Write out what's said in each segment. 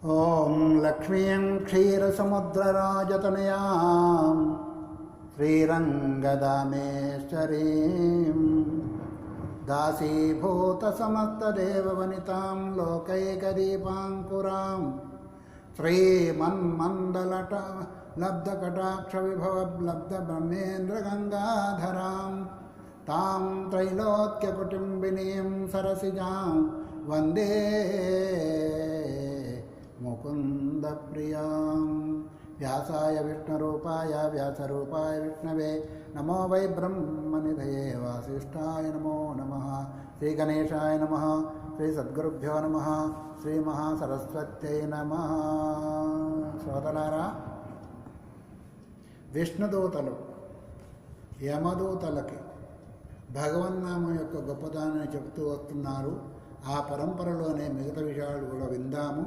ఓం లక్ష్మీం క్షీరసముద్రరాజతనయాం శ్రీరంగదామేశ్వరీం దాసీభూతసమస్తదేవవనితాం లోకైకదీపాంకురాం శ్రీమన్మండలట లబ్ధకటాక్షవిభవలబ్ధబ్రహ్మేంద్రగంగాధరాం తాం త్రైలోక్యకుటుంబినీం సరసిజాం వందే ముకుందప్రియాం. వ్యాసాయ విష్ణురూపాయ వ్యాసరూపాయ విష్ణవే నమో వై బ్రహ్మనిధయే వాసిష్ఠాయ నమో నమః. శ్రీ గణేశాయ నమః. శ్రీ సద్గురుభ్యో నమః. శ్రీ మహాసరస్వత్యై నమః. సోదరారా, విష్ణుదూతలు యమదూతలకి భగవన్నామం యొక్క గొప్పదానాన్ని చెబుతూ వస్తున్నారు. ఆ పరంపరలోనే మిగతా విషయాలు కూడా విందాము.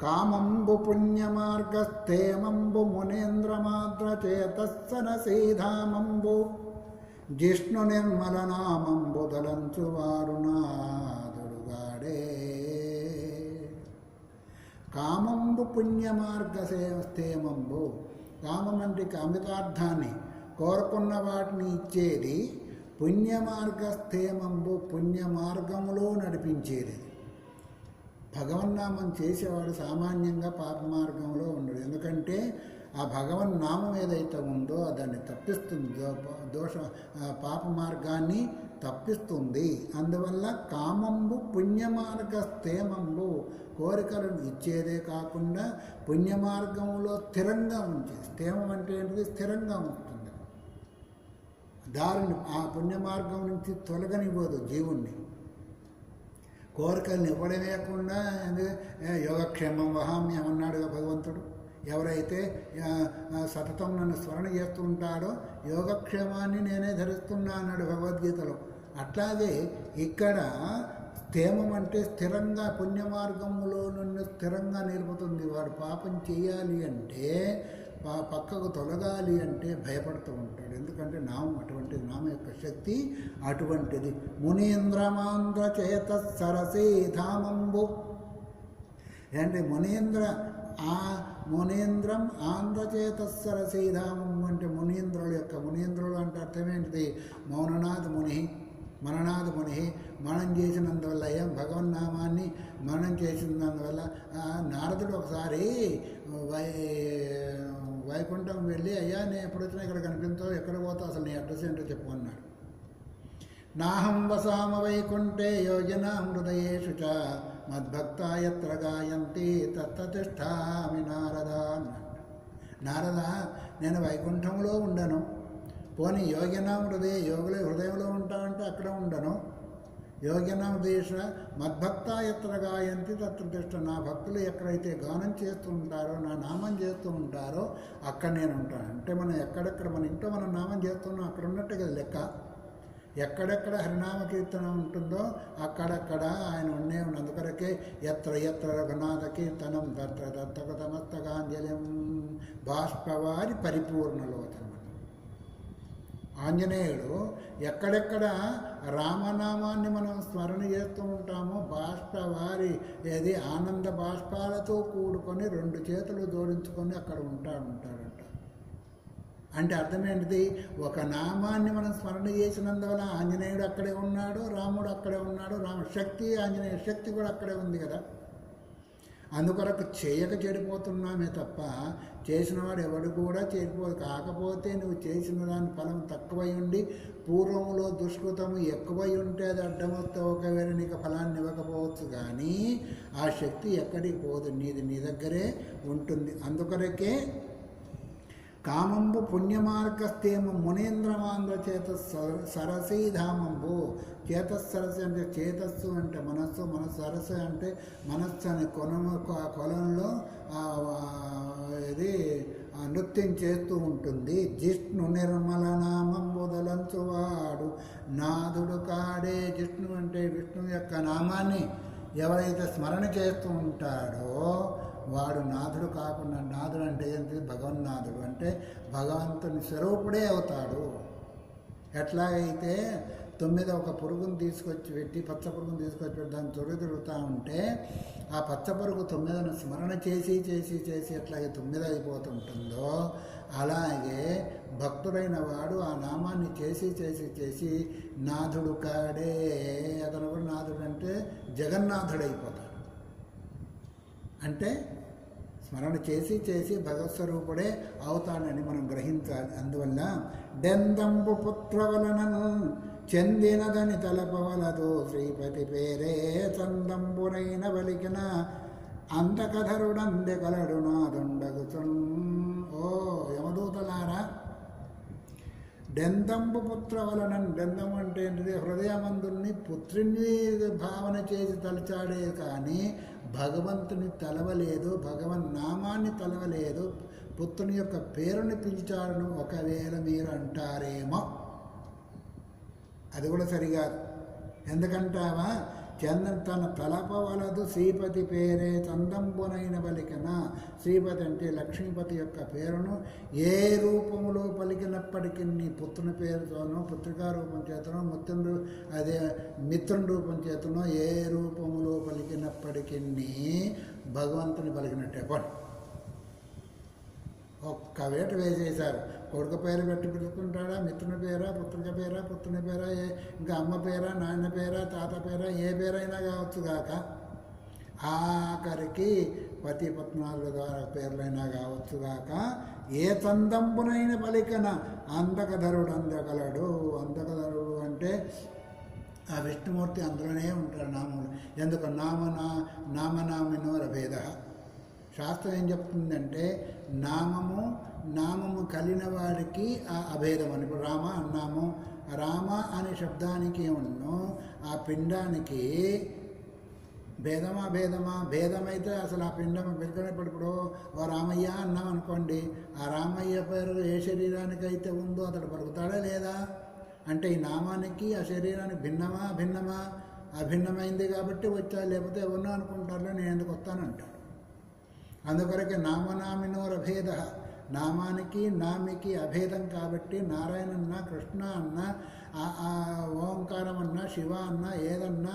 కామంబు పుణ్యమార్గస్థేమంబు మునేంద్రమాద్రచేతస్సనసీధామంబు జిష్ణు నిర్మలనామంబు దలంచువారు నాదుడుగాడే. కామంబు పుణ్యమార్గస్థేమంబు, కామం అంటే కామితార్థాన్ని కోరుకున్న వాటిని ఇచ్చేది. పుణ్యమార్గస్థేమంబు, పుణ్యమార్గములో నడిపించేది. భగవన్నామం చేసేవాడు సామాన్యంగా పాప మార్గంలో ఉండడు. ఎందుకంటే ఆ భగవన్నామం ఏదైతే ఉందో దాన్ని తప్పిస్తుంది, పాప మార్గాన్ని తప్పిస్తుంది. అందువల్ల కామంబు పుణ్యమార్గస్థేమంబు, కోరికలను ఇచ్చేదే కాకుండా పుణ్యమార్గంలో స్థిరంగా ఉంచేది. స్థేమం అంటే ఏంటిది? స్థిరంగా ఉంటుంది. దారిని ఆ పుణ్యమార్గం నుంచి తొలగనివ్వదు జీవుణ్ణి. కోరికలను ఇవ్వడమేకుండా యోగక్షేమం వహామ్యం అన్నాడుగా భగవంతుడు. ఎవరైతే సతతం నన్ను స్మరణ చేస్తూ ఉంటాడో యోగక్షేమాన్ని నేనే ధరిస్తున్నా అన్నాడు భగవద్గీతలో. అట్లాగే ఇక్కడ స్థేమం అంటే స్థిరంగా పుణ్యమార్గంలో నుండి స్థిరంగా నిలుపుతుంది. వాడు పాపం చేయాలి అంటే, పక్కకు తొలగాలి అంటే భయపడుతూ ఉంటాడు. ఎందుకంటే నామం అటువంటిది, నామం యొక్క శక్తి అటువంటిది. మునీంద్రమాంధ్ర చేత సరసీధామంబు అంటే మునీంద్రం ఆంధ్రచేత సరసీధామం అంటే మునీంద్రుల యొక్క, మునీంద్రులు అంటే అర్థమేంటిది? మౌననాథ ముని, మననాథ ముని. మనం చేసినందువల్ల భగవన్నామాన్ని మనం చేసినందువల్ల నారదుడు ఒకసారి వైకుంఠం వెళ్ళి, అయ్యా నేను ఎప్పుడు వచ్చినా ఇక్కడ కనిపించావు, ఎక్కడ పోతావు, అసలు నీ అడ్రస్ ఏంటో చెప్పు అన్నాడు. నాహం వసామ వైకుంఠే యోజన హృదయేషు చ మద్భక్త ఎత్ర గాయంతి తత్తతిష్ఠామి నారద అన్నాడు. నారద, నేను వైకుంఠంలో ఉండను, పోనీ యోగినాం యోగుల హృదయంలో ఉంటామంటే అక్కడ ఉండను. యోగినాం దేశ మద్భక్త ఎత్ర గాయంతి తత్ర తిష్ట, నా భక్తులు ఎక్కడైతే గానం చేస్తూ ఉంటారో, నా నామం చేస్తూ ఉంటారో అక్కడ నేను ఉంటాను. అంటే మనం ఎక్కడెక్కడ, మన ఇంట్లో మనం నామం చేస్తున్నాం అక్కడ ఉన్నట్టు కదా లెక్క. ఎక్కడెక్కడ హరినామ కీర్తన ఉంటుందో అక్కడక్కడ ఆయన ఉండే ఉన్న. అందుకొరకే ఎత్ర ఎత్ర రఘునాథ కీర్తనం తత్ర దత్తక తమస్తకాంజలిం బాష్పవారి పరిపూర్ణలోచన. ఆంజనేయుడు ఎక్కడెక్కడ రామనామాన్ని మనం స్మరణ చేస్తూ ఉంటామో బాష్పవారి ఏది ఆనంద బాష్పాలతో కూడుకొని రెండు చేతులు జోడించుకొని అక్కడ ఉంటాడంట. అంటే అర్థమేంటిది? ఒక నామాన్ని మనం స్మరణ చేసినందువల్ల ఆంజనేయుడు అక్కడే ఉన్నాడు, రాముడు అక్కడే ఉన్నాడు, రామశక్తి ఆంజనేయ శక్తి కూడా అక్కడే ఉంది కదా. అందుకొరకు చేయక చెడిపోతున్నామే తప్ప చేసినవాడు ఎవడు కూడా చెడిపోదు. కాకపోతే నువ్వు చేసిన దాని ఫలం తక్కువై ఉండి పూర్వంలో దుష్కృతము ఎక్కువై ఉంటే అది అడ్డమొస్తే ఒకవేళ నీకు ఫలాన్ని ఇవ్వకపోవచ్చు, కానీ ఆ శక్తి ఎక్కడికి పోదు, నీ దగ్గరే ఉంటుంది. అందుకొరకే కామంబు పుణ్యమార్గస్థేమం మునీంద్రమాంధ్ర చేత సరసీధామంబు. చేతస్సరసి అంటే చేతస్సు అంటే మనస్సు, సరస్సు అంటే మనస్సు అనే కొలంలో ఇది నృత్యం చేస్తూ ఉంటుంది. జిష్ణు నిర్మలనామం బుదలంచువాడు నాదుడు కాడే. జిష్ణు అంటే విష్ణువు యొక్క నామాన్ని ఎవరైతే స్మరణ చేస్తూ ఉంటాడో వాడు నాథుడు కాకుండా, నాథుడు అంటే ఏంటి? భగవన్నాథుడు అంటే భగవంతుని స్వరూపుడే అవుతాడు. ఎట్లాగైతే తొమ్మిది ఒక పురుగును తీసుకొచ్చి పెట్టి పచ్చ పురుగును తీసుకొచ్చి పెట్టి దాన్ని తిరుగుతూ ఉంటే ఆ పచ్చ పురుగు తొమ్మిదిని స్మరణ చేసి చేసి చేసి ఎట్లాగే తొమ్మిది అయిపోతుంటుందో అలాగే భక్తుడైన వాడు ఆ నామాన్ని చేసి చేసి చేసి నాథుడు కాడే, అతను కూడా నాథుడు అంటే జగన్నాథుడైపోతాడు. అంటే స్మరణ చేసి చేసి భగవత్స్వరూపుడే అవుతాడని మనం గ్రహించాలి. అందువల్ల డెందంబు పుత్ర వలనను చెందినదని తలపవలదు శ్రీపతి పేరే చందంబునైన వలికిన అంతకధరుడందె కలడు నాదుండగుచున్. ఓ యమదూతలారా, డెందంబు పుత్ర వలన, డెందం అంటే ఏంటిది? హృదయమందుని పుత్రుని భావన చేసి తలచాడే కానీ భగవంతుని తలవలేదు, భగవన్ నామాన్ని తలవలేదు, పుత్రుని యొక్క పేరుని పిలిచాడను ఒకవేళ మీరు అంటారేమో. అది కూడా సరికాదు. ఎందుకంటావా? తన తలపవలదు శ్రీపతి పేరే చందంబునైన పలికిన. శ్రీపతి అంటే లక్ష్మీపతి యొక్క పేరును ఏ రూపములో పలికినప్పటికీ నీ పుత్రుని పేరుతోనో, పుత్రికా రూపం చేతనో, మిత్రుని రూపం చేతనో ఏ రూపములో పలికినప్పటికీ భగవంతుని పలికినట్టే పని. ఒక్క వేట వేసేశారు. కొడుకు పేరు పెట్టి పిలుచుకుంటాడా? మిత్రుని పేరా, పుత్రిక పేరా, పుత్రుని పేరా, ఇంకా అమ్మ పేరా, నాయన పేరా, తాత పేరా, ఏ పేరైనా కావచ్చు కాక ఆఖరికి పతి పత్నాలుగు ద్వారా పేర్లైనా కావచ్చు కాక ఏ చందంబునైన పలికన అందకధరుడు అందగలడు. అందకధరుడు అంటే ఆ విష్ణుమూర్తి అందులోనే ఉంటాడు నామములు. ఎందుకు? నామనామినో రభేద. శాస్త్రం ఏం చెప్తుందంటే నామము కలిగిన వాడికి ఆ అభేదం అని. ఇప్పుడు రామ అన్నాము, రామ అనే శబ్దానికి ఉన్నో ఆ పిండానికి భేదమా? భేదమైతే అసలు ఆ పిండం పెరుగునేప్పుడు ఓ రామయ్య అన్నాం అనుకోండి, ఆ రామయ్య పేరు ఏ శరీరానికైతే ఉందో అతడు పలుకుతాడా లేదా? అంటే ఈ నామానికి ఆ శరీరానికి భిన్నమా? అభిన్నమైంది కాబట్టి వచ్చా, లేకపోతే ఎవరినో అనుకుంటారులే, నేను ఎందుకు వస్తానంటాడు. అందుకొరకే నామనామినో రభేద. నామానికి నామికి అభేదం కాబట్టి నారాయణ అన్నా, కృష్ణ అన్నా, ఓంకారం అన్నా, శివ అన్నా, ఏదన్నా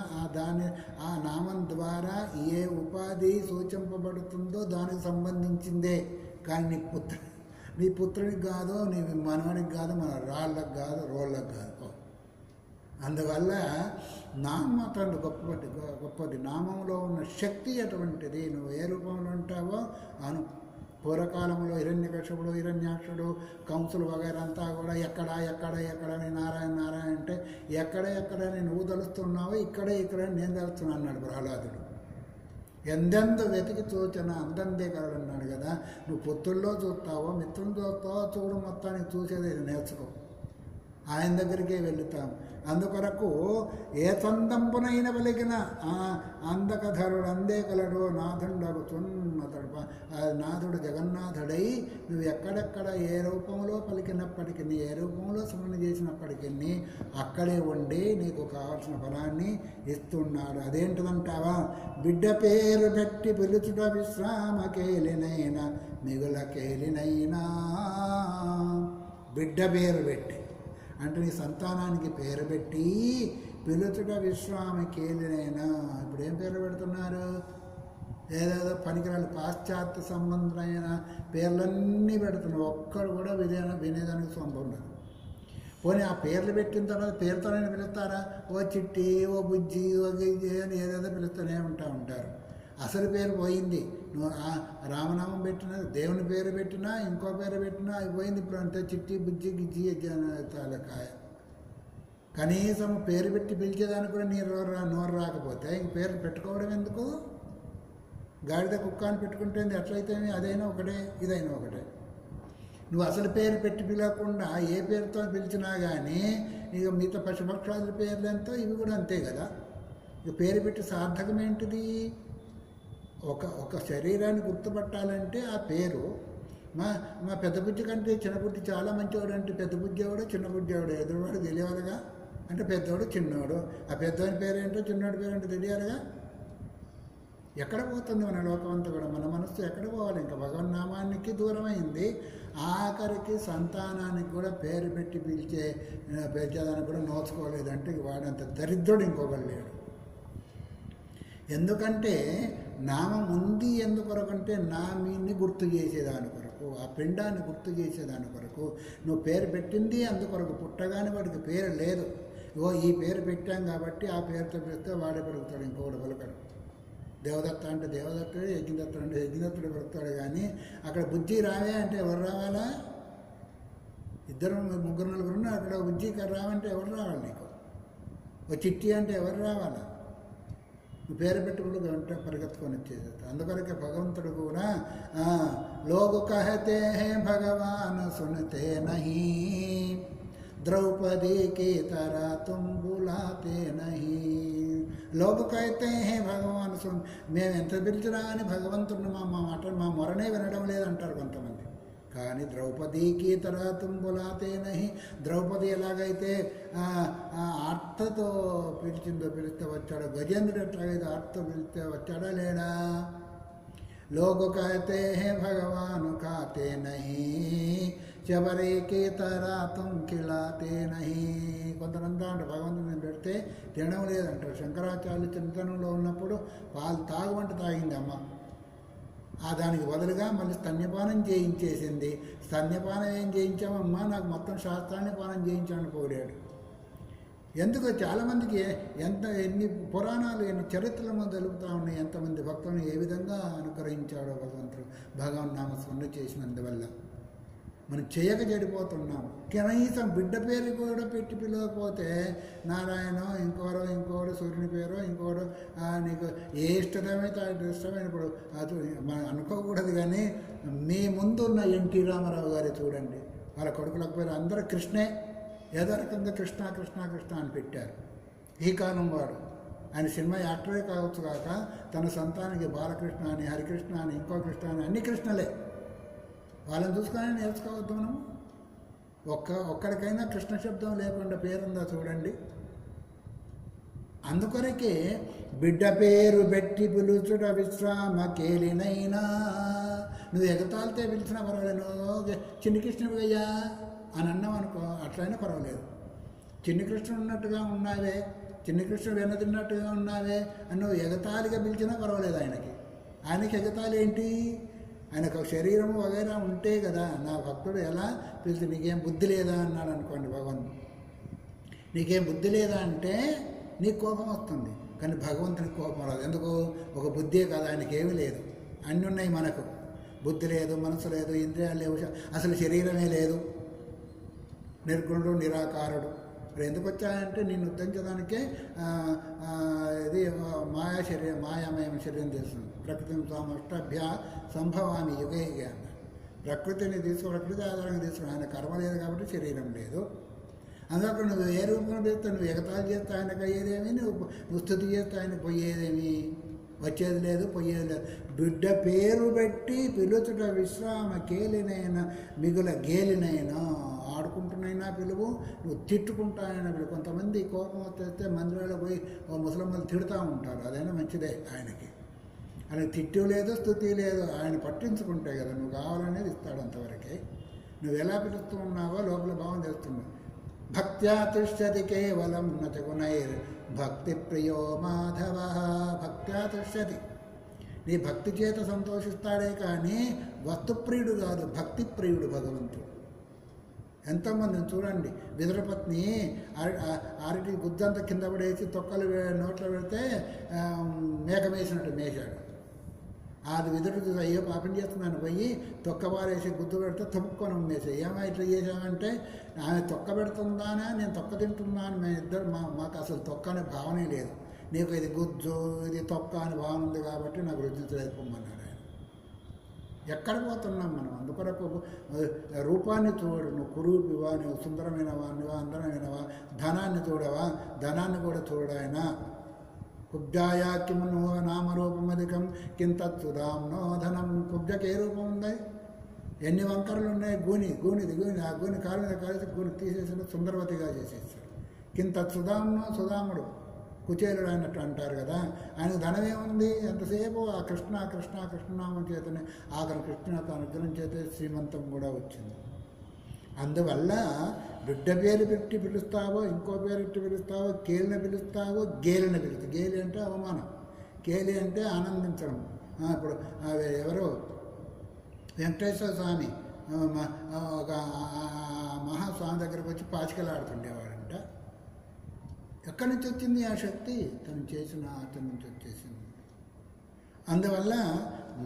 ఆ నామం ద్వారా ఏ ఉపాధి సూచింపబడుతుందో దానికి సంబంధించిందే. కానీ నీ పుత్రునికి కాదు, నీ మనవనికి కాదు, మన రాళ్ళకు కాదు, రోళ్ళకు కాదు. అందువల్ల నామం గొప్పది. నామంలో ఉన్న శక్తి అటువంటిది. నువ్వు ఏ రూపంలో ఉంటావో పూర్వకాలంలో హిరణ్యకశిపుడు, హిరణ్యాక్షుడు, కంసులు వగైరా అంతా కూడా ఎక్కడ నారాయణ అంటే ఎక్కడ నువ్వు తలుస్తున్నావో ఇక్కడే నేను తలుస్తున్నా అన్నాడు ప్రహ్లాదుడు. ఎందెందు వెతికి చూచిన అందందే కలడన్నాడు కదా. నువ్వు పుత్రుల్లో చూస్తావో, మిత్రులు చూస్తావో, చూడు, మొత్తానికి చూసేది నేర్చుకో. ఆయన దగ్గరికే వెళుతాం. అందుకొరకు ఏ చందంబునైన పలికిన అందకధరుడు అందే కలడు నాథుండగుచున్నతడు. నాథుడు జగన్నాథుడై నువ్వు ఎక్కడెక్కడ ఏ రూపంలో పలికినప్పటికీ, ఏ రూపంలో స్మరణ చేసినప్పటికీ అక్కడే ఉండి నీకు కావాల్సిన ఫలాన్ని ఇస్తున్నాడు. అదేంటిదంటావా? బిడ్డ పేరు పెట్టి పిలుచుట విశ్రామకేలినైనా మిగుల కేలినైనా. బిడ్డ పేరు పెట్టి అంటే నీ సంతానానికి పేరు పెట్టి పిలుచుట విశ్రామకేలినైనా. ఇప్పుడు ఏం పేరు పెడుతున్నారు? ఏదేదో పనికిరాలు పాశ్చాత్య సంబంధమైన పేర్లన్నీ పెడుతున్నారు. ఒక్కడు కూడా వినేదానికి సొంతం ఉండదు. పోనీ ఆ పేర్లు పెట్టిన తర్వాత పేరుతోనే పిలుస్తారా? ఓ చిట్టి, ఓ బుజ్జి, ఓ గిజ్జి అని ఏదేదో పిలుస్తూనే ఉంటారు. అసలు పేరు పోయింది. నువ్వు రామనామం పెట్టినా, దేవుని పేరు పెట్టినా, ఇంకో పేరు పెట్టినా అది పోయింది. ఇప్పుడు అంతే చిట్టి, బుజ్జి, గిజ్జి తాలకాయ. కనీసం పేరు పెట్టి పిలిచేదానికి కూడా నోరు రాకపోతే ఇంక పేరు పెట్టుకోవడం ఎందుకు? గాడిద కుక్క అని పెట్టుకుంటే ఎట్లయితే అదైనా ఒకటే, ఇదైనా ఒకటే. నువ్వు అసలు పేరు పెట్టి పిలవకుండా ఏ పేరుతో పిలిచినా కానీ ఇక మిగతా పశుపక్షాదుల పేర్లు ఎంతో ఇవి కూడా అంతే కదా. ఇక పేరు పెట్టి సార్థకం ఏంటిది? ఒక శరీరాన్ని గుర్తుపట్టాలంటే ఆ పేరు. మా పెద్ద బుజ్జి కంటే చిన్న బుజ్జి చాలా మంచివాడు అంటే పెద్ద బుజ్జి ఎవడో చిన్న బుజ్జి ఎవడో ఎదురువాడు తెలియాలిగా. అంటే పెద్దవాడు చిన్నవాడు, ఆ పెద్దవాడి పేరేంటో చిన్నవాడి పేరేంటో తెలియాలిగా. ఎక్కడ పోతుంది మన లోకమంతా కూడా? మన మనస్సు ఎక్కడ పోవాలి? ఇంకా భగవన్నామానికి దూరమైంది. ఆఖరికి సంతానానికి కూడా పేరు పెట్టి పిలిచేదానికి కూడా నోచుకోలేదంటే వాడంత దరిద్రుడు ఇంకొకరు లేడు. ఎందుకంటే నామం ఉంది ఎందుకొరకంటే నామీని గుర్తు చేసేదాని కొరకు, ఆ పిండాన్ని గుర్తు చేసేదాని కొరకు. నువ్వు పేరు పెట్టింది అందుకొరకు. పుట్టగానే వాడికి పేరు లేదు. ఈ పేరు పెట్టాం కాబట్టి ఆ పేరుతో పిలిస్తే వాడే పెరుగుతాడు, ఇంకొకటి పలుకడు. దేవదత్త అంటే దేవదత్తుడు, యజ్ఞదత్తుడు అంటే యజ్ఞదత్తుడు పెరుగుతాడు. కానీ అక్కడ బుద్ధి రావే అంటే ఎవరు రావాలా? ఇద్దరు ముగ్గురు నలుగురు అక్కడ బుద్ధి రావంటే ఎవరు రావాలి? నీకు ఓ చిట్టి అంటే ఎవరు రావాలా? నువ్వు పేరు పెట్టుకుంటూ గంట పరిగెత్తుకొని వచ్చేది. అందుకొరకే భగవంతుడు కూడా లోగు కహతే హే భగవాన్ సునతే నహీ, ద్రౌపది కి తరా తుమ్ బులాతే నహీ. లోగు కహతే హే భగవాన్ సున్, మేము ఎంత పిలిచినా అని భగవంతుడిని మా మొరనే వినడం లేదంటారు కొంతమంది. కానీ ద్రౌపదికి తరా తుమ్ బులాతే నహి, ద్రౌపది ఎలాగైతే ఆర్తతో పిలిస్తే వచ్చాడో, గజేంద్రుడు ఎట్లాగైతే ఆర్తతో పిలిస్తే వచ్చాడా లేడా? లోగు కహతే హే భగవాన్ ఖాతే నహి, శబరికి తరా తుమ్ ఖిలాతే నహి. కొంతమంది అంటారు భగవంతుని పెడితే తినడం లేదంటారు. శంకరాచార్యులు చింతనంలో ఉన్నప్పుడు పాలు తాగమంటే తాగింది అమ్మ. దానికి బదులుగా మళ్ళీ స్తన్యపానం చేయించేసింది. స్తన్యపానం ఏం చేయించామమ్మా, నాకు మొత్తం శాస్త్రాన్ని పానం చేయించాలని పోయాడు. ఎందుకు చాలామందికి ఎన్ని పురాణాలు ఎన్ని చరిత్రలు తెలుపుతూ ఉన్నాయి, ఎంతమంది భక్తులను ఏ విధంగా అనుగ్రహించాడో భగవంతుడు భగవన్నామ స్మరణ చేసినందువల్ల. మనం చేయక చెడిపోతున్నాం. కనీసం బిడ్డ పేరు కూడా పెట్టి పిలవకపోతే నారాయణ ఇంకోడు సూర్యుని పేరు ఇంకోడు నీకు ఏ ఇష్టమైతే ఇష్టమైనప్పుడు అది మనం అనుకోకూడదు. కానీ మీ ముందు ఉన్న ఎన్టీ రామారావు గారి చూడండి, వాళ్ళ కొడుకులకు పేరు అందరూ కృష్ణే. ఏదో రకంగా కృష్ణ కృష్ణ కృష్ణ అని పెట్టారు. ఈ కాలం వాడు ఆయన సినిమా యాక్టరే కావచ్చు కాక తన సొంతానికి బాలకృష్ణ అని, హరికృష్ణ అని, ఇంకో కృష్ణ అని, అన్ని కృష్ణలే. వాళ్ళని చూసుకొని నేర్చుకోవద్దు మనం. ఒక్కడికైనా కృష్ణ శబ్దం లేకుండా పేరుందా చూడండి. అందుకొరకే బిడ్డ పేరు పెట్టి పిలుచుట విశ్రామ కేలినైనా. నువ్వు ఎగతాలితే పిలిచినా పర్వాలేదు. నువ్వు చిన్ని కృష్ణుడివయ్యా అని అన్నావు అనుకో, అట్లయినా పర్వాలేదు. చిన్ని కృష్ణుడు ఉన్నట్టుగా ఉన్నావే, చిన్ని కృష్ణుడు తిన్నట్టుగా ఉన్నావే అని నువ్వు ఎగతాళిగా పిలిచినా పర్వాలేదు. ఆయనకి ఎగతాళి ఏంటి? ఆయనకు శరీరము వగైరా ఉంటే కదా. నా భక్తుడు ఎలా పిలిచి నీకేం బుద్ధి లేదా అన్నాడు అనుకోండి భగవంతుడు. నీకేం బుద్ధి లేదా అంటే నీకు కోపం వస్తుంది, కానీ భగవంతునికి కోపం రాదు. ఎందుకు? ఒక బుద్ధే కదా, ఆయనకి ఏమీ లేదు. అన్నీ ఉన్నాయి మనకు. బుద్ధి లేదు, మనసు లేదు, ఇంద్రియాలు లేవు, అసలు శరీరమే లేదు. నిర్గుణుడు, నిరాకారుడు. ఇప్పుడు ఎందుకు వచ్చాయంటే నిన్ను ఉద్ధరించడానికే ఇది మాయామయం శరీరం చేస్తుంది. ప్రకృతిని తామష్టాభ్య సంభవామి యుగే అన్న. ప్రకృతిని ప్రకృతి ఆధారంగా తీసుకుని ఆయన కర్మ లేదు కాబట్టి శరీరం లేదు. అందులో నువ్వు ఏ రూపంలో చేస్తావు? నువ్వు ఎగతాలు చేస్తే ఆయనకు అయ్యేదేమి, నువ్వు స్తుతి చేస్తే ఆయనకు పోయేదేమి? వచ్చేది లేదు, పోయేది లేదు. బిడ్డ పేరు పెట్టి పిలుచుట విశ్రామ కేలినైనా మిగుల గేలినైనా. ఆడుకుంటున్నైనా పిలువు, నువ్వు తిట్టుకుంటానైనా పిలువు. కొంతమంది కోపం వస్తే మందిరాల్లో పోయి ముసలమ్మలు తిడుతూ ఉంటారు. అదైనా మంచిదే ఆయనకి. ఆయన తిట్టు లేదు, స్తుతి లేదు. ఆయన పట్టించుకుంటే కదా నువ్వు కావాలనేది ఇస్తాడు. అంతవరకే నువ్వు ఎలా పిలుస్తూ ఉన్నావో లోపల భావం చేస్తున్నావు. భక్త్యా తిష్టతి కేవలం నచగుణైర్ భక్తి ప్రియో మాధవ. భక్త్యా తిష్టతి, నీ భక్తి చేత సంతోషిస్తాడే కానీ వస్తుప్రియుడు కాదు, భక్తి ప్రియుడు భగవంతుడు. ఎంతోమందిని చూడండి. విదురపత్ని అరటి గుద్దంతా కింద పడేసి తొక్కలు నోట్లో పెడితే మేక వేసినట్టు మేశాడు. అది విదురుడు అయ్యో పాపం చేస్తున్నాను పోయి తొక్క పారేసి గుద్దు పెడితే తొక్కుకొని ఉమ్మేసి. ఏమో ఇట్లా చేసామంటే ఆమె తొక్క పెడుతుందానా నేను తొక్క తింటున్నాను. మేమిద్దరు మాకు అసలు తొక్క అనే భావనే లేదు. నీకు ఇది గుజ్జు ఇది తొక్క అని భావన ఉంది కాబట్టి నాకు రుచించలేదు పొమ్మన్నాడు ఆయన. ఎక్కడ పోతున్నాం మనం? అందుకొరకు రూపాన్ని చూడు. నువ్వు కురూపివా, నువ్వు సుందరమైనవా, నువ్వు అందమైనవా, ధనాన్ని చూడవా, ధనాన్ని కూడా చూడు ఆయన. కుబ్జాయా కిం నో నామరూపమధికం కింతత్సుధాంనో ధనం. కుబ్జకి ఏ రూపం ఉంది? ఎన్ని వంకరలు ఉన్నాయి? గూనిది ఆ గూని కాలు మీద కాలేసి గూని తీసేసిన సుందరవతిగా చేసేసాడు. కింతత్సుధాంనో సుధాముడు కుచేలుడు అన్నట్టు అంటారు కదా. ఆయనకు ధనం ఏముంది? ఎంతసేపు ఆ కృష్ణ కృష్ణ కృష్ణనామం చేతనే ఆఖరి కృష్ణ యొక్క అనుగ్రహం చేతే శ్రీమంతం కూడా వచ్చింది. అందువల్ల బిడ్డ పేరు పెట్టి పిలుస్తావో, ఇంకో పేరు పెట్టి పిలుస్తావో, కేలిని పిలుస్తావో, గేలిని పిలుస్తావు. గేలి అంటే అవమానం, కేలి అంటే ఆనందించడం. ఇప్పుడు ఎవరో వెంకటేశ్వర స్వామి ఒక మహాస్వామి దగ్గరకు వచ్చి పాచికలాడుతుండేవాడంట. ఎక్కడి నుంచి వచ్చింది ఆ శక్తి? తను చేసిన అతని నుంచి వచ్చేసింది. అందువల్ల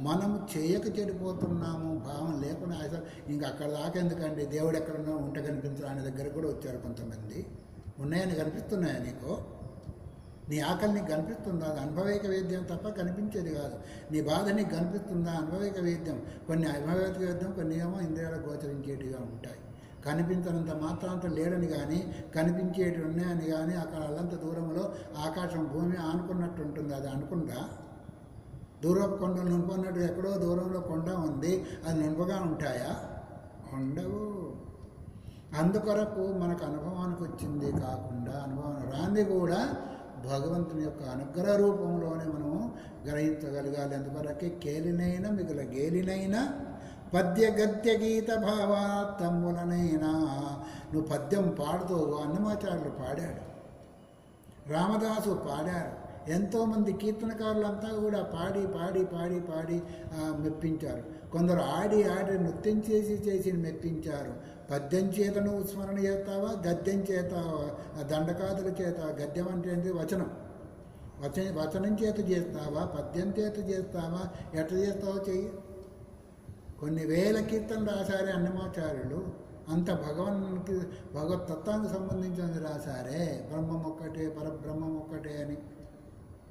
మనము చేయక చెడిపోతున్నాము భావం లేకుండా అసలు ఇంకా అక్కడ దాకా ఎందుకండి, దేవుడు ఎక్కడున్నా ఉంట కనిపించడం ఆయన దగ్గర కూడా వచ్చారు కొంతమంది. ఉన్నాయని కనిపిస్తున్నాయా నీకు? నీ ఆకలి నీకు కనిపిస్తుందా? అది అనుభవిక వేద్యం తప్ప కనిపించేది కాదు. నీ బాధ నీకు కనిపిస్తుందా? అనుభవిక వేద్యం. కొన్ని అనుభవిక వేద్యం, కొన్ని ఏమో ఇంద్రియాలకు గోచరించేటిగా ఉంటాయి. కనిపించినంత మాత్రాంత లేడని కానీ, కనిపించేటి ఉన్నాయని కానీ, అక్కడ అల్లంత దూరంలో ఆకాశం భూమి ఆనుకున్నట్టు ఉంటుంది. అది అనుకుంటా దూరపు కొండలు నునుపన్నట్టు ఎక్కడో దూరంలో కొండ ఉంది, అది నునుపగా ఉంటాయా? ఉండవు. అందుకొరకు మనకు అనుభవానికి వచ్చింది కాకుండా అనుభవం రాంది కూడా భగవంతుని యొక్క అనుగ్రహ రూపంలోనే మనము గ్రహించగలగాలి. అందుకొరకే కేలినైనా మిగుల గేలినైనా పద్య గద్య గీత భావాత్తములనైనా. నువ్వు పద్యం పాడుతూ అన్నమాచార్యులు పాడాడు, రామదాసు పాడారు, ఎంతోమంది కీర్తనకారులంతా కూడా పాడి పాడి పాడి పాడి మెప్పించారు. కొందరు ఆడి ఆడి నృత్యం చేసి మెప్పించారు. పద్యం చేత నువ్వు స్మరణ చేస్తావా, గద్యం చేత దండకాదుల చేత? గద్యం అంటే ఏంటి? వచనం. వచనం చేత చేస్తావా, పద్యం చేత చేస్తావా, ఎట్లా చేస్తావో చెయ్యి. కొన్ని వేల కీర్తనలు రాశారే అన్నమాచార్యులు. అంత భగవతత్వానికి సంబంధించినది రాశారే. బ్రహ్మం ఒక్కటే, పరబ్రహ్మం ఒక్కటే అని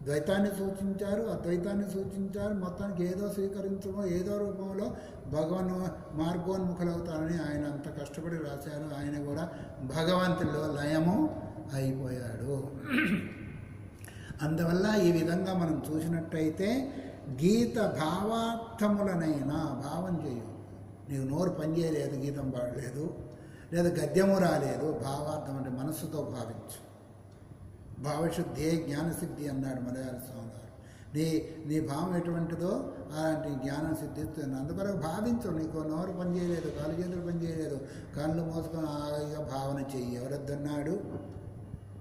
ద్వైతాన్ని సూచించారు, అద్వైతాన్ని సూచించారు. మొత్తానికి ఏదో స్వీకరించమో ఏదో రూపంలో భగవన్ మార్గోన్ముఖులవుతారని ఆయన అంత కష్టపడి రాశారు. ఆయన కూడా భగవంతుల్లో లయము అయిపోయాడు. అందువల్ల ఈ విధంగా మనం చూసినట్టయితే గీత భావార్థములనైనా భావం చేయు. నీకు నోరు పనిచేయలేదు, గీతం పాడలేదు, లేదా గద్యము రాలేదు, భావార్థం అంటే మనస్సుతో భావించు. భావశుద్ధి జ్ఞానసిద్ధి అన్నాడు మలయాళ స్వామి గారు. నీ భావం ఎటువంటిదో అలాంటి జ్ఞానం సిద్ధిస్తుంది. అందుకొరకు భావించు. నీకు నోరు పనిచేయలేదు, కాలు చేతులు పనిచేయలేదు, కళ్ళు మూసుకొని హాయిగా భావన చెయ్యి. ఎవరొద్దన్నాడు?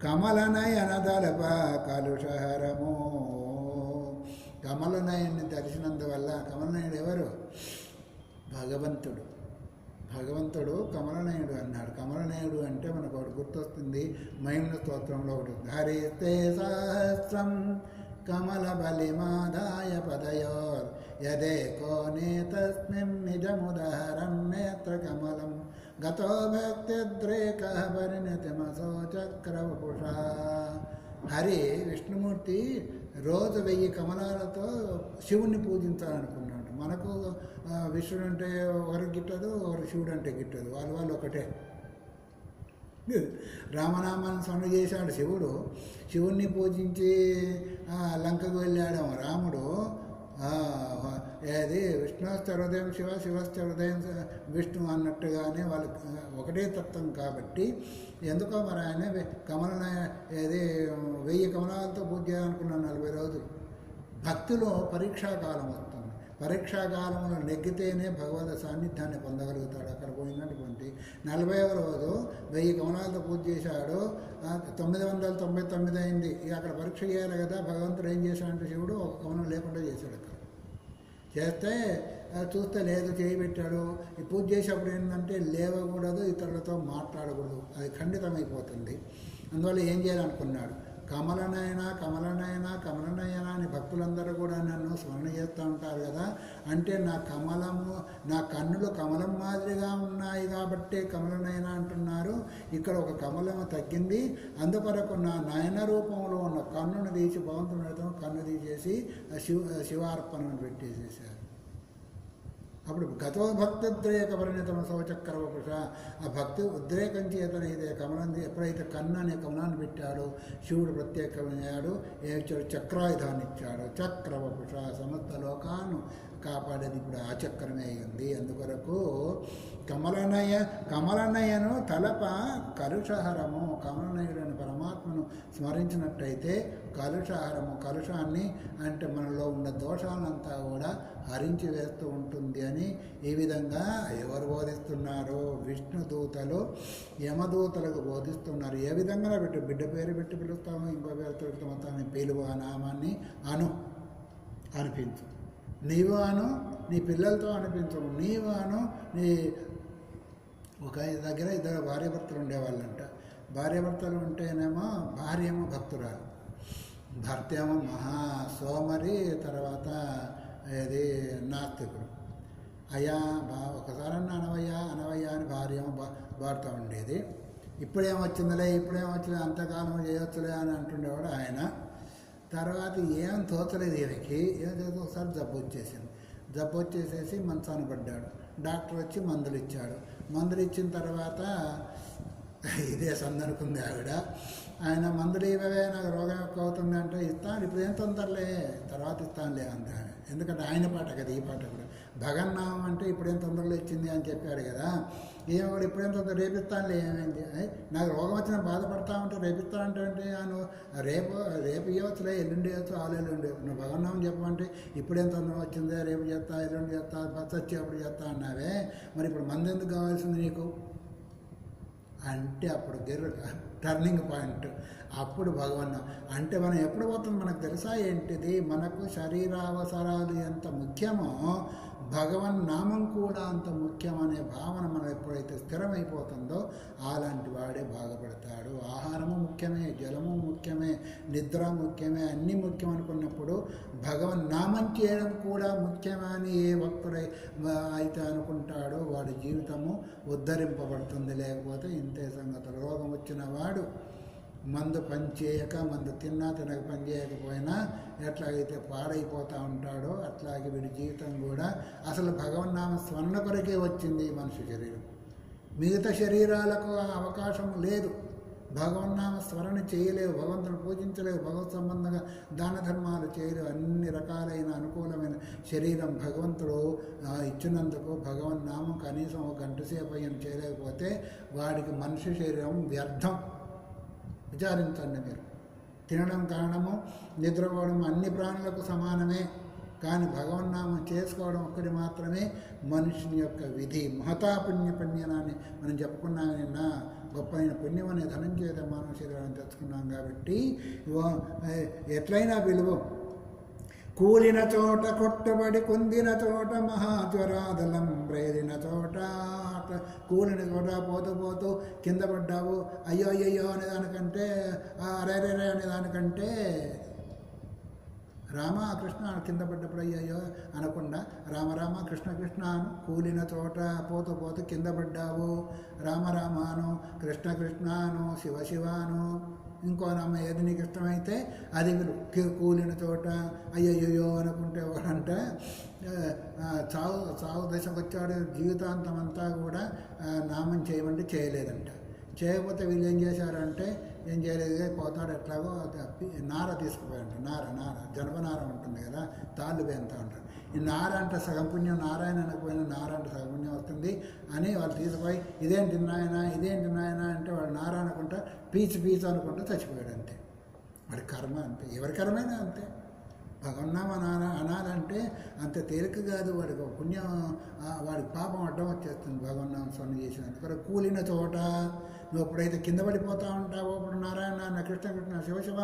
కమలనయనదలప కలుషహరము. కమలనయన్ని దర్శనందువల్ల, కమలనయుడు ఎవరు? భగవంతుడు. భగవంతుడు కమలనయుడు అన్నాడు. కమలనయుడు అంటే మనకు ఒకటి గుర్తొస్తుంది, మహిమ స్తోత్రంలో ఒకటి, హరిస్తే సహస్రం కమల బలిమాదాయ పదయోర్ యదేకో నేతస్మిన్ నిజముదహరం నేత్ర కమలం గతో భక్తిద్రేక పరిణతిమసో చక్రవపుష. హరి విష్ణుమూర్తి రోజు 1000 కమలాలతో శివుణ్ణి పూజించాలనుకున్నాడు. మనకు విష్ణుడు అంటే ఒకరికి గిట్టదు, ఒకరికి శివుడు అంటే గిట్టదు, వాళ్ళు ఒకటే. రామనామాన్ని స్మరణ చేశాడు శివుడు. శివుణ్ణి పూజించి లంకకు వెళ్ళాడు రాముడు. ఏది విష్ణుస్థ హృదయం శివ, శివస్థ హృదయం విష్ణు అన్నట్టుగానే వాళ్ళు ఒకటే తత్వం కాబట్టి ఎందుకో మరి ఆయన కమలన ఏది 1000 కమలాలతో పూజ చేయాలనుకున్నాను 40 రోజులు. భక్తిలో పరీక్షాకాలం వస్తుంది. పరీక్షాకాలంలో నెగ్గితేనే భగవద్ సాన్నిధ్యాన్ని పొందగలుగుతాడు. అక్కడ పోయినటువంటి 40వ రోజు 1000 కమలాలతో పూజ చేశాడు. 999 అయింది. ఇక అక్కడ పరీక్ష చేయాలి కదా. భగవంతుడు ఏం చేశాడంటే శివుడు ఒక కమలం లేకుండా చేశాడు. అక్కడ చేస్తే చూస్తే లేదు, చేయబెట్టాడు. ఈ పూజ చేసేప్పుడు ఏంటంటే లేవకూడదు, ఇతరులతో మాట్లాడకూడదు, అది ఖండితమైపోతుంది. అందువల్ల ఏం చేయాలనుకున్నాడు? కమలనైనా కమలనైనా కమలనైనా అని భక్తులందరూ కూడా నన్ను స్మరణ చేస్తూ ఉంటారు కదా. అంటే నా కన్నులు కమలం మాదిరిగా ఉన్నాయి కాబట్టే కమలనైనా అంటున్నారు. ఇక్కడ ఒక కమలము తగ్గింది. అందుకొరకు నా నయన రూపంలో ఉన్న కన్నును తీసి భగవంతుని కన్ను తీసేసి శివార్పణను పెట్టేసేసారు. అప్పుడు గతో భక్తుద్రేక పరిణితమ సౌచక్రవపుష. ఆ భక్తి ఉద్రేకం చేతనే ఇదే కమలం ఎప్పుడైతే కన్ను అనే కమలాన్ని పెట్టాడో శివుడు ప్రత్యేకమయ్యాడు. ఏమిచ్చాడు? చక్రాయుధాన్ని ఇచ్చాడు. చక్రవపుష సమస్త లోకాన్ని కాపాడేది ఇప్పుడు ఆ చక్రమే అయింది. అందుకొరకు కమలనయను తలప కలుషహరము. కమలనయుడని పరమాత్మను స్మరించినట్టయితే కలుషాహారము, కలుషాన్ని అంటే మనలో ఉన్న దోషాలంతా కూడా హరించి వేస్తూ ఉంటుంది అని ఈ విధంగా ఎవరు బోధిస్తున్నారు? విష్ణు దూతలు యమదూతలకు బోధిస్తున్నారు. ఏ విధంగా బిడ్డ పేరు పెట్టి పిలుస్తాము, ఇంకో పేరుతో మొత్తాన్ని పిలువ, నామాన్ని అనిపించు. నీవు అను, నీ పిల్లలతో అనిపించవు. నీవు అను, నీ ఒక దగ్గర ఇద్దరు భార్యాభర్తలు ఉండేవాళ్ళంట. భార్యాభర్తలు ఉంటేనేమో భార్య ఏమో భక్తురాలు, భర్త ఏమో సోమరి, తర్వాత ఏది నాస్తికుడు. అయ్యా ఒకసారన్నా అనవయ్యా అని భార్య ఏమో భార్త ఉండేది. ఇప్పుడేమొచ్చిందిలే అంతకాలం చేయొచ్చులే అని అంటుండేవాడు ఆయన. తర్వాత ఏం తోచలేదు ఈయనకి. ఏదో ఒకసారి జబ్బు వచ్చేసేసి మంచాన పడ్డాడు. డాక్టర్ వచ్చి మందులు ఇచ్చాడు. మందులు ఇచ్చిన తర్వాత ఇదే సందనుకుంది ఆవిడ. ఆయన మందులు ఇవే, నాకు రోగం ఎక్కువ అవుతుంది అంటే, ఇస్తాను ఇప్పుడు ఏం తొందరలే, తర్వాత ఇస్తానులే అంది ఆమె. ఎందుకంటే ఆయన పాట కదా ఈ పాట కూడా. భగన్నామం అంటే ఇప్పుడేం తొందరలో ఇచ్చింది అని చెప్పాడు కదా. ఏమో కూడా ఇప్పుడేం తొందర రేపిస్తానులే, ఏమైంది, నాకు రోగం వచ్చినా బాధపడతా ఉంటే రేపిస్తానంటే రేపు ఇవ్వచ్చులే, ఎల్లుండి ఇవ్వచ్చు, ఎల్లుండి. నువ్వు భగన్నామం చెప్పమంటే ఇప్పుడేం తొందర వచ్చిందే, రేపు చేస్తా, ఎల్లుండి చేస్తా, బస్సు వచ్చేప్పుడు చేస్తా అన్నావే, మరి ఇప్పుడు మంది ఎందుకు కావాల్సింది నీకు అంటే అప్పుడు టర్నింగ్ పాయింట్. అప్పుడు భగవన్ అంటే మనం ఎప్పుడు పోతుంది మనకు తెలుసా ఏంటిది? మనకు శరీరావసరాలు ఎంత ముఖ్యమో భగవన్ నామం కూడా అంత ముఖ్యమనే భావన మనం ఎప్పుడైతే స్థిరమైపోతుందో అలాంటి వాడే బాగుపడతాడు. ఆహారము ముఖ్యమే, జలము ముఖ్యమే, నిద్ర ముఖ్యమే, అన్నీ ముఖ్యం అనుకున్నప్పుడు భగవన్ నామం చేయడం కూడా ముఖ్యమని ఏ భక్తుడై అయితే అనుకుంటాడో వాడి జీవితము ఉద్ధరింపబడుతుంది. లేకపోతే ఇంతే సంగతులు. రోగం వచ్చిన వాడు మందు పనిచేయక, మందు తినక పనిచేయకపోయినా ఎట్లాగైతే పాడైపోతూ ఉంటాడో అట్లాగే వీడి జీవితం కూడా అసలు భగవన్నామ స్మరణ కొరకే వచ్చింది ఈ మనిషి శరీరం. మిగతా శరీరాలకు అవకాశం లేదు. భగవన్నామ స్మరణ చేయలేవు, భగవంతుని పూజించలేవు, భగవత్ సంబంధంగా దాన ధర్మాలు చేయలేవు. అన్ని రకాలైన అనుకూలమైన శరీరం భగవంతుడు ఇచ్చినందుకు భగవన్నామం కనీసం ఒక గంట సేపు అయిన చేయలేకపోతే వాడికి మనిషి శరీరం వ్యర్థం. విచారించండి మీరు. తినడం కారణము, నిద్రపోవడం అన్ని ప్రాణులకు సమానమే. కానీ భగవన్నామం చేసుకోవడం ఒక్కటి మాత్రమే మనుషుని యొక్క విధి. మహతా పుణ్యనాన్ని మనం చెప్పుకున్నాం నిన్న. గొప్ప అయిన పుణ్యం అనే ధనం చేత మానవ శరీరాన్ని తెచ్చుకున్నాం కాబట్టి ఎట్లయినా విలువ. కూలిన చోట కొట్టబడి కుందిన చోట మహాజ్వరాదలం రేలిన చోట. కూలిన చోట పోతూ కింద పడ్డావు, అయ్యో అనేదానికంటే, అరే అనేదానికంటే రామ కృష్ణ కింద పడ్డప్పుడు అయ్యో అనకుండా రామ కృష్ణ అను. కూలిన చోట పోతూ కింద పడ్డావు, రామ అను, కృష్ణ అను, శివ అను. ఇంకో నామ ఏది నీకు ఇష్టమైతే అది కూలిన చోట అయ్యయ్యో అనుకుంటే వాడంట చావు దశకు వచ్చాడు. జీవితాంతం అంతా కూడా నామం చేయమంటే చేయలేదంట. చేయకపోతే వీళ్ళు ఏం చేశారంటే ఏం చేయలేదు, పోతాడు ఎట్లాగో నార తీసుకుపోయాడు. నార జనపనార ఉంటుంది కదా, తాళ్ళు వేంతా ఉంటారు. ఈ నార అంటే సగం పుణ్యం, నారాయణ అనకపోయినా నార అంటే సగం పుణ్యం వస్తుంది అని వాళ్ళు తీసుకుపోయి ఇదేంటి నాయన అంటే వాడు నార అనుకుంటా పీచు అనుకుంటూ చచ్చిపోయాడు. అంతే వాడి కర్మ. అంతే, ఎవరి కర్మైనా అంతే. భగవన్నామ అనాలంటే అంత తేలిక కాదు. వాడికి పుణ్యం, వాడికి పాపం అడ్డం వచ్చేస్తుంది భగవన్నామ స్మరణ చేసినందుకు. కూలిన చోట నువ్వు ఎప్పుడైతే కింద పడిపోతూ ఉంటావో అప్పుడు నారాయణ కృష్ణ శివ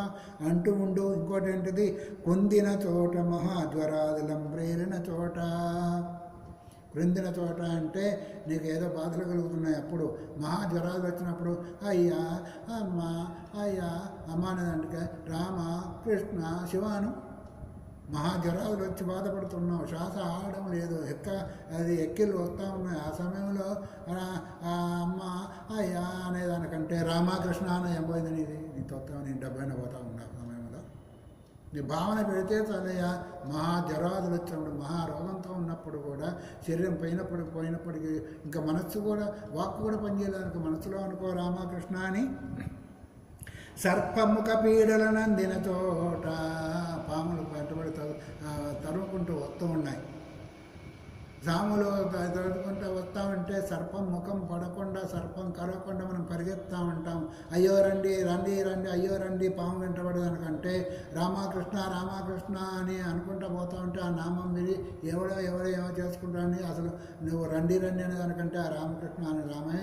అంటూ ఉండు. ఇంకోటి ఏంటిది? కొందిన చోట మహాజ్వరాదులం ప్రేరిన చోట. క్రిందిన చోట అంటే నీకు ఏదో బాధలు కలుగుతున్నాయి. అప్పుడు మహాజ్వరాలు వచ్చినప్పుడు అయ్యా అమ్మ అనేదంటే రామ కృష్ణ శివాను. మహాజ్వరాలు వచ్చి బాధపడుతున్నావు, శ్వాస ఆడడం లేదు, ఎక్కిళ్ళు వస్తూ ఉన్నాయి. ఆ సమయంలో అమ్మ అయ్యా అనేదానికంటే రామకృష్ణ అని ఏం పోయింది నీది? నీ తొత్తం నేను 70 పోతా ఉన్నా సమయంలో. నీ భావన పెడితే చాలయ్యా. మహాజ్వరాలు వచ్చినప్పుడు, మహారోగంతో ఉన్నప్పుడు కూడా శరీరం పోయినప్పటికీ ఇంకా మనస్సు కూడా, వాక్కు కూడా పనిచేయడానికి మనస్సులో అనుకో రామకృష్ణ అని. సర్పముఖ పీడలనందిన చోట. పాములు పెట్టుబడి తరుముకుంటూ వస్తూ ఉన్నాయి. రాములు చదువుకుంటూ వస్తూ ఉంటే సర్పం ముఖం పడకుండా సర్పం కరవకుండా మనం పరిగెత్తా ఉంటాం. అయ్యో రండి రండి రండి, అయ్యో రండి పాము వెంటబడదానికంటే రామకృష్ణ రామకృష్ణ అని అనుకుంటూ పోతూ ఉంటే ఆ నామం విని ఎవడో ఏమో చేసుకుంటారని అసలు నువ్వు రండి రండి అనే దానికంటే ఆ రామకృష్ణ అనే రామే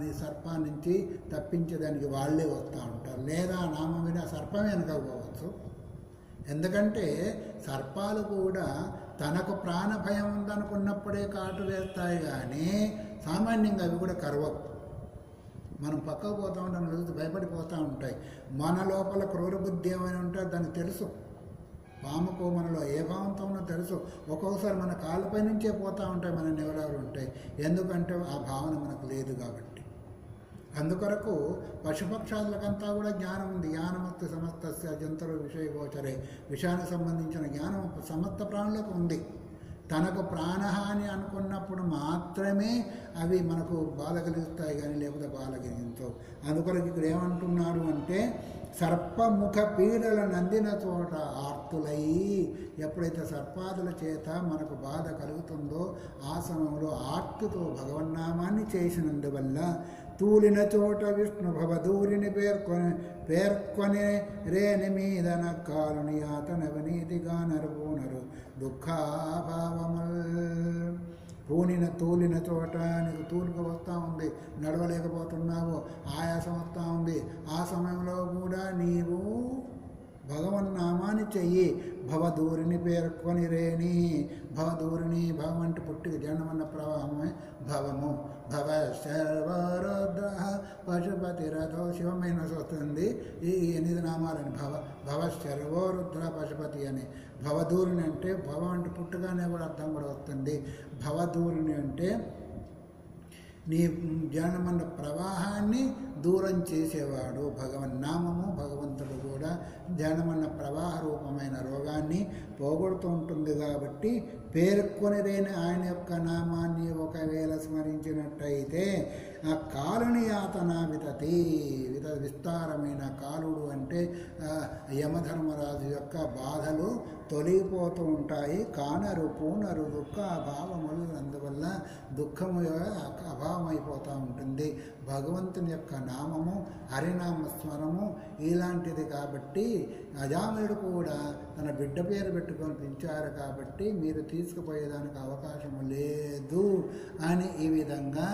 నీ సర్పాన్ని నుంచి తప్పించేదానికి వాళ్ళే వస్తూ ఉంటారు. లేదా ఆ నామం విని ఆ సర్పమే వెనకపోవచ్చు. ఎందుకంటే సర్పాలు కూడా తనకు ప్రాణ భయం ఉందనుకున్నప్పుడే కాటు వేస్తాయి, కానీ సామాన్యంగా అవి కూడా కరవవు. మనం పక్కకు పోతూ ఉంటాం, చూసి భయపడిపోతూ ఉంటాయి. మన లోపల క్రూర బుద్ధి ఏమైనా ఉంటే దానికి తెలుసు. పాముకు మనలో ఏ భావంతో ఉన్నో తెలుసు. ఒక్కొక్కసారి మన కాళ్ళపై నుంచే పోతూ ఉంటాయి, మన నివడాలు ఉంటాయి. ఎందుకంటే ఆ భావన మనకు లేదు కాబట్టి. అందుకొరకు పశుపక్షాదులకంతా కూడా జ్ఞానం ఉంది. జ్ఞానమస్తి సమస్తస్య జంతువుల విషయగోచరే. విషయానికి సంబంధించిన జ్ఞానం సమస్త ప్రాణులకు ఉంది. తనకు ప్రాణహాని అనుకున్నప్పుడు మాత్రమే అవి మనకు బాధ కలిగిస్తాయి, కానీ లేకపోతే బాధ కలిగించవు. అందుకొరకు ఇక్కడ ఏమంటున్నారు అంటే సర్పముఖ పీడల నందిన చోట ఆర్తులై. ఎప్పుడైతే సర్పాదుల చేత మనకు బాధ కలుగుతుందో ఆ సమయంలో ఆర్తుతో భగవన్నామాన్ని చేసినందువల్ల తూలిన చోట విష్ణు భవదూరిని పేర్కొనే రేని మీదన కాలుని ఆతనవనీతిగా నరువునరు దుఃఖాభావముల్. తూలిన చోట నీకు తూలుకు వస్తూ ఉంది, నడవలేకపోతున్నావు, ఆయాసం వస్తూ ఉంది. ఆ సమయంలో కూడా నీవు భగవన్నామాన్ని చెయ్యి. భవదూరిని పేర్కొని రేణి. భవదూరిని, భవం అంటే పుట్టికి జనమన్న ప్రవాహమే భవము. భవ శర్వరుద్ర పశుపతి రథో శివమైన వస్తుంది. ఈ 8 నామాలని భవ శర్వరుద్ర పశుపతి అని. భవదూరిని అంటే భవం అంటే పుట్టుగానే కూడా అర్థం కూడా వస్తుంది. భవదూరిని అంటే నీ జ్ఞానమన్న ప్రవాహాన్ని దూరం చేసేవాడు భగవన్నామము. భగవంతుడు కూడా జ్ఞానమన్న ప్రవాహ రూపమైన రోగాన్ని పోగొడుతూ ఉంటుంది. కాబట్టి పేర్కొని లేని ఆయన యొక్క నామాన్ని ఒకవేళ స్మరించినట్టయితే ఆ కాలుని యాతన విస్తారమైన కాలుడు అంటే యమధర్మరాజు యొక్క బాధలు తొలగిపోతూ ఉంటాయి. కానరు పూనరు దుఃఖ అభావములు. అందువల్ల దుఃఖము అభావమైపోతూ ఉంటుంది. భగవంతుని యొక్క నామము హరినామ స్మరము ఇలాంటిది. కాబట్టి అజామిలుడు కూడా తన బిడ్డ పేరు పెట్టుకొని పెంచారు. కాబట్టి మీరు తీసుకుపోయేదానికి అవకాశము లేదు అని ఈ విధంగా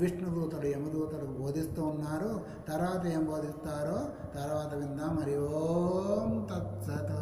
విష్ణుదూతలు యమదూతలకు బోధిస్తూ ఉన్నారు. తర్వాత ఏం బోధిస్తారో తర్వాత విందాం. మరి ఓం తత్సత్.